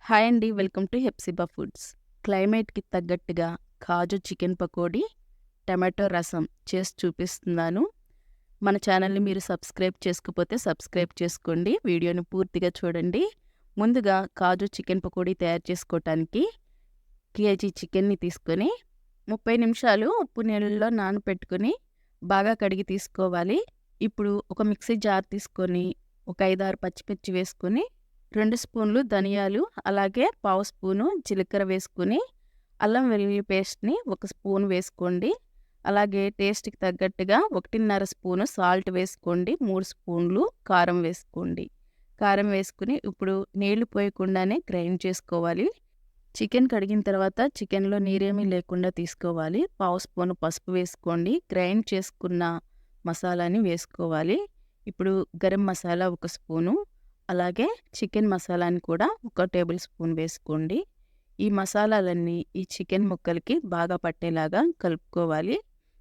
Hi అండి. Welcome to Hepzibah Foods. క్లైమేట్‌కి తగ్గట్టుగా కాజు చికెన్ పకోడీ, టమాటో రసం చేసి చూపిస్తున్నాను. మన ఛానల్‌ని మీరు సబ్స్క్రైబ్ చేసుకోకపోతే సబ్స్క్రైబ్ చేసుకోండి. వీడియోని పూర్తిగా చూడండి. ముందుగా కాజు చికెన్ పకోడీ తయారు చేసుకోవటానికి కేజీ చికెన్‌ని తీసుకొని 30 నిమిషాలు ఉప్పు నీళ్ళలో నానపెట్టుకొని బాగా కడిగి తీసుకోవాలి. ఇప్పుడు ఒక మిక్సీ జార్ తీసుకొని ఒక 5, 6 పచ్చిమిర్చి వేసుకొని 2 స్పూన్లు ధనియాలు, అలాగే పావు స్పూను జీలకర్ర వేసుకొని, అల్లం వెల్లుల్లి పేస్ట్‌ని ఒక స్పూన్ వేసుకోండి. అలాగే టేస్ట్‌కి తగ్గట్టుగా 1.5 స్పూను సాల్ట్ వేసుకోండి. 3 స్పూన్లు కారం వేసుకోండి. కారం వేసుకొని ఇప్పుడు నీళ్లు పోయకుండానే గ్రైండ్ చేసుకోవాలి. చికెన్ కడిగిన తర్వాత చికెన్‌లో నీరేమీ లేకుండా తీసుకోవాలి. పావు స్పూను పసుపు వేసుకోండి. గ్రైండ్ చేసుకున్న మసాలాని వేసుకోవాలి. ఇప్పుడు గరం మసాలా ఒక స్పూను, అలాగే చికెన్ మసాలాని కూడా ఒక టేబుల్ స్పూన్ వేసుకోండి. ఈ మసాలాలన్నీ ఈ చికెన్ ముక్కలకి బాగా పట్టేలాగా కలుపుకోవాలి.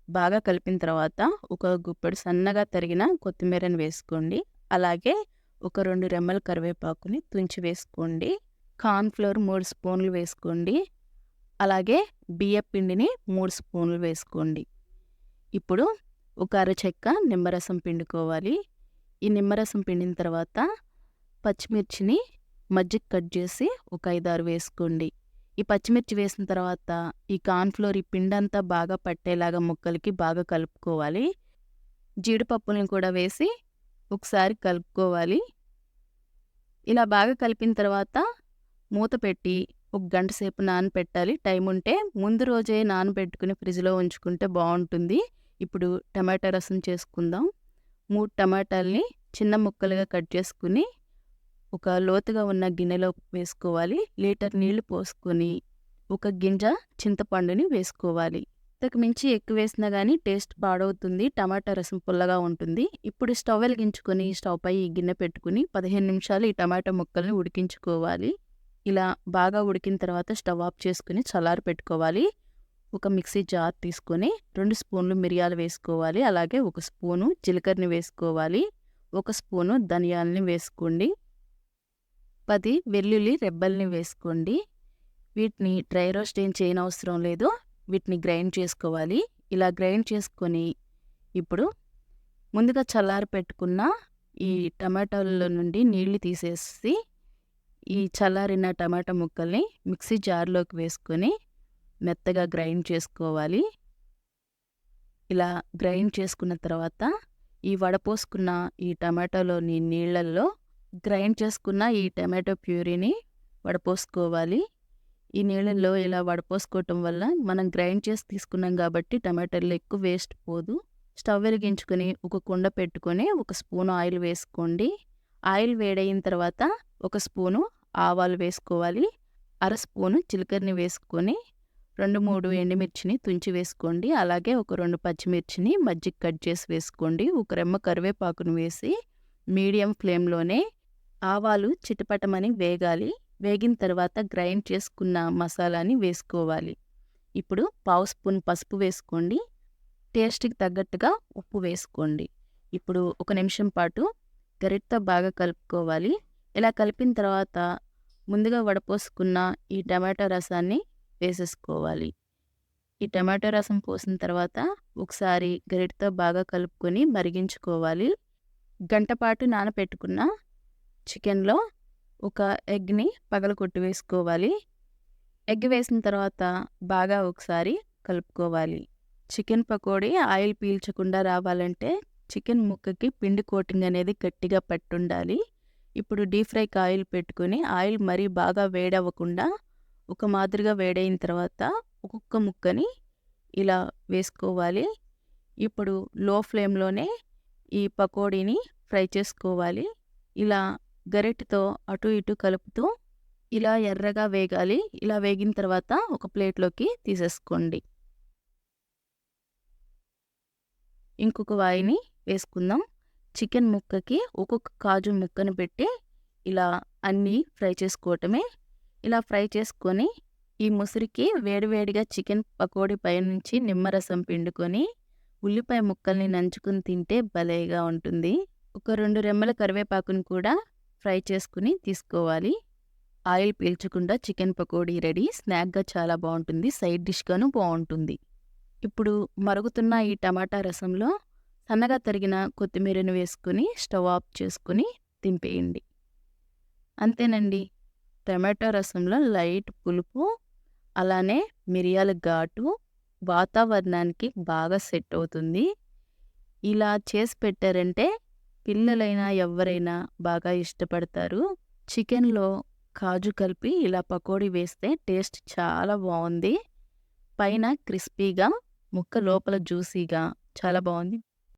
బాగా కలిపిన తర్వాత ఒక గుప్పెడు సన్నగా తరిగిన కొత్తిమీరని వేసుకోండి. అలాగే ఒక 2 రెమ్మల కరివేపాకుని తుంచి వేసుకోండి. కార్న్ ఫ్లోర్ 3 స్పూన్లు వేసుకోండి. అలాగే బియ్యపు పిండిని 3 స్పూన్లు వేసుకోండి. ఇప్పుడు ఒక అరచెక్క నిమ్మరసం పిండుకోవాలి. ఈ నిమ్మరసం పిండిన తర్వాత పచ్చిమిర్చిని మధ్యకి కట్ చేసి ఒక 5, 6 వేసుకోండి. ఈ పచ్చిమిర్చి వేసిన తర్వాత ఈ కార్న్‌ఫ్లోర్ ఈ పిండంతా బాగా పట్టేలాగా ముక్కలకి బాగా కలుపుకోవాలి. జీడిపప్పులను కూడా వేసి ఒకసారి కలుపుకోవాలి. ఇలా బాగా కలిపిన తర్వాత మూత పెట్టి ఒక గంట సేపు నానపెట్టాలి. టైం ఉంటే ముందు రోజే నానబెట్టుకుని ఫ్రిడ్జ్‌లో ఉంచుకుంటే బావుంటుంది. ఇప్పుడు టమాటా రసం చేసుకుందాం. 3 టమాటాలని చిన్న ముక్కలుగా కట్ చేసుకుని ఒక లోతుగా ఉన్న గిన్నెలో వేసుకోవాలి. లీటర్ నీళ్లు పోసుకొని ఒక గింజ చింతపండుని వేసుకోవాలి. ఇంతకు మించి ఎక్కువ వేసినా కానీ టేస్ట్ పాడవుతుంది. టమాటా రసం పుల్లగా ఉంటుంది. ఇప్పుడు స్టవ్ వెలిగించుకొని స్టవ్ పై ఈ గిన్నె పెట్టుకుని 15 నిమిషాలు ఈ టమాటా ముక్కల్ని ఉడికించుకోవాలి. ఇలా బాగా ఉడికిన తర్వాత స్టవ్ ఆఫ్ చేసుకుని చల్లారి పెట్టుకోవాలి. ఒక మిక్సీ జార్ తీసుకొని 2 స్పూన్లు మిరియాలు వేసుకోవాలి. అలాగే ఒక స్పూను జీలకర్రని వేసుకోవాలి. ఒక స్పూను ధనియాలని వేసుకోండి. 10 వెల్లుల్లి రెబ్బల్ని వేసుకోండి. వీటిని డ్రై రోస్ట్ ఏం చేయనవసరం లేదు. వీటిని గ్రైండ్ చేసుకోవాలి. ఇలా గ్రైండ్ చేసుకొని ఇప్పుడు ముందుగా చల్లారి పెట్టుకున్న ఈ టమాటాల్లో నుండి నీళ్లు తీసేసి ఈ చల్లారిన టమాటా ముక్కల్ని మిక్సీ జార్లోకి వేసుకొని మెత్తగా గ్రైండ్ చేసుకోవాలి. ఇలా గ్రైండ్ చేసుకున్న తర్వాత ఈ వడపోసుకున్న ఈ టమాటాలోని నీళ్ళల్లో గ్రైండ్ చేసుకున్న ఈ టమాటో ప్యూరీని వడపోసుకోవాలి. ఈ నీళ్ళల్లో ఇలా వడపోసుకోవటం వల్ల మనం గ్రైండ్ చేసి తీసుకున్నాం కాబట్టి టమాటాల్లో ఎక్కువ వేస్ట్ పోదు. స్టవ్ వెలిగించుకొని ఒక కుండ పెట్టుకొని ఒక స్పూను ఆయిల్ వేసుకోండి. ఆయిల్ వేడయిన తర్వాత ఒక స్పూను ఆవాలు వేసుకోవాలి. అర స్పూను జీలకర్రని వేసుకొని 2, 3 ఎండుమిర్చిని తుంచి వేసుకోండి. అలాగే ఒక 2 పచ్చిమిర్చిని మధ్యకి కట్ చేసి వేసుకోండి. ఒక రెమ్మ కరివేపాకును వేసి మీడియం ఫ్లేమ్లోనే ఆవాలు చిటపటమని వేగాలి. వేగిన తర్వాత గ్రైండ్ చేసుకున్న మసాలాని వేసుకోవాలి. ఇప్పుడు పావు స్పూన్ పసుపు వేసుకోండి. టేస్ట్‌కి తగ్గట్టుగా ఉప్పు వేసుకోండి. ఇప్పుడు ఒక నిమిషం పాటు గరిటెతో బాగా కలుపుకోవాలి. ఇలా కలిపిన తర్వాత ముందుగా వడపోసుకున్న ఈ టమాటో రసాన్ని వేసేసుకోవాలి. ఈ టమాటో రసం పోసిన తర్వాత ఒకసారి గరిటెతో బాగా కలుపుకొని మరిగించుకోవాలి. గంట పాటు నానపెట్టుకున్న చికెన్‌లో ఒక ఎగ్‌ని పగలగొట్టి వేసుకోవాలి. ఎగ్ వేసిన తర్వాత బాగా ఒకసారి కలుపుకోవాలి. చికెన్ పకోడీ ఆయిల్ పీల్చకుండా రావాలంటే చికెన్ ముక్కకి పిండి కోటింగ్ అనేది గట్టిగా పట్టుండాలి. ఇప్పుడు డీప్ ఫ్రైకి ఆయిల్ పెట్టుకొని ఆయిల్ మరీ బాగా వేడవ్వకుండా ఒక మాదిరిగా వేడైన తర్వాత ఒక్కొక్క ముక్కని ఇలా వేసుకోవాలి. ఇప్పుడు లో ఫ్లేమ్‌లోనే ఈ పకోడీని ఫ్రై చేసుకోవాలి. ఇలా గరిటెతో అటు ఇటు కలుపుతూ ఇలా ఎర్రగా వేగాలి. ఇలా వేగిన తర్వాత ఒక ప్లేట్‌లోకి తీసేసుకోండి. ఇంకొక వాయిని వేసుకుందాం. చికెన్ ముక్కకి ఒక్కొక్క కాజు ముక్కను పెట్టి ఇలా అన్నీ ఫ్రై చేసుకోవటమే. ఇలా ఫ్రై చేసుకొని ఈ ముసిరికి వేడివేడిగా చికెన్ పకోడీ పైనుంచి నిమ్మరసం పిండుకొని ఉల్లిపాయ ముక్కల్ని నంచుకుని తింటే భలేగా ఉంటుంది. ఒక 2 రెమ్మల కరివేపాకుని కూడా ఫ్రై చేసుకుని తీసుకోవాలి. ఆయిల్ పీల్చకుండా చికెన్ పకోడీ రెడీ. స్నాక్‌గా చాలా బావుంటుంది. సైడ్ డిష్‌గాను బావుంటుంది. ఇప్పుడు మరుగుతున్న ఈ టమాటా రసంలో సన్నగా తరిగిన కొత్తిమీరను వేసుకొని స్టవ్ ఆఫ్ చేసుకొని దింపేయండి. అంతేనండి. టమాటా రసంలో లైట్ పులుపు, అలానే మిరియాల ఘాటు వాతావరణానికి బాగా సెట్ అవుతుంది. ఇలా చేసి పెట్టారంటే పిల్లలైనా ఎవ్వరైనా బాగా ఇష్టపడతారు. చికెన్‌లో కాజు కలిపి ఇలా పకోడీ వేస్తే టేస్ట్ చాలా బావుంది. పైన క్రిస్పీగా, ముక్క లోపల జ్యూసీగా చాలా బావుంది.